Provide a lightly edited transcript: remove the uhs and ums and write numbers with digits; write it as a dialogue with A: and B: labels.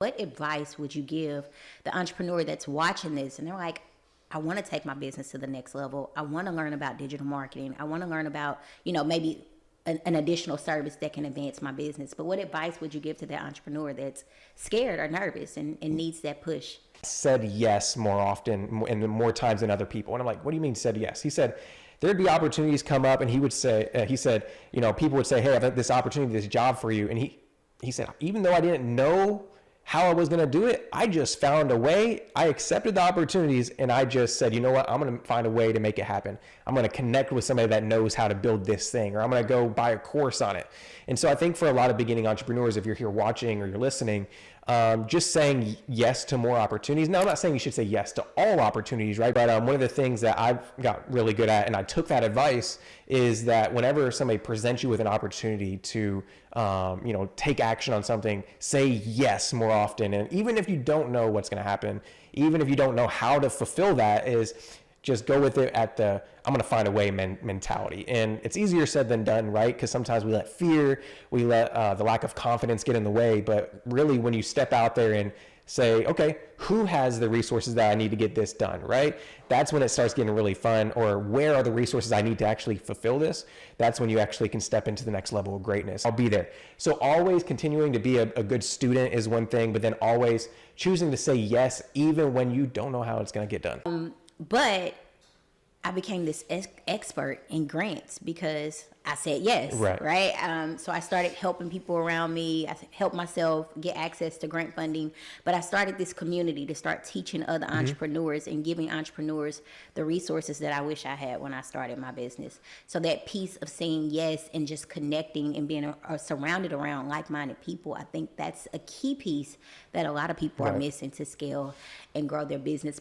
A: What advice would you give the entrepreneur that's watching this and they're like, I want to take my business to the next level. I want to learn about digital marketing. I want to learn about, maybe an additional service that can advance my business. But what advice would you give to that entrepreneur that's scared or nervous and needs that push?
B: Said yes more often and more times than other people. And I'm like, what do you mean said yes? He said, there'd be opportunities come up and he said, people would say, hey, I have this opportunity, this job for you. And he said, even though I didn't know how I was going to do it, I just found a way. I accepted the opportunities and I just said, you know what, I'm going to find a way to make it happen. I'm going to connect with somebody that knows how to build this thing, or I'm going to go buy a course on it. And so I think for a lot of beginning entrepreneurs, if you're here watching or you're listening, just saying yes to more opportunities. Now, I'm not saying you should say yes to all opportunities, right? But one of the things that I've got really good at, and I took that advice, is that whenever somebody presents you with an opportunity to, take action on something, say yes more often. And even if you don't know what's going to happen, even if you don't know how to fulfill that, is just go with it at the I'm going to find a way mentality. And it's easier said than done, right? Because sometimes we let fear, we let the lack of confidence get in the way. But really, when you step out there and say, okay, who has the resources that I need to get this done, right? That's when it starts getting really fun. Or where are the resources I need to actually fulfill this? That's when you actually can step into the next level of greatness. I'll be there. So always continuing to be a good student is one thing, but then always choosing to say yes, even when you don't know how it's going to get done.
A: But I became this expert in grants because I said yes, right? So I started helping people around me. I helped myself get access to grant funding. But I started this community to start teaching other entrepreneurs and giving entrepreneurs the resources that I wish I had when I started my business. So that piece of saying yes and just connecting and being surrounded around like-minded people, I think that's a key piece that a lot of people are missing to scale and grow their business.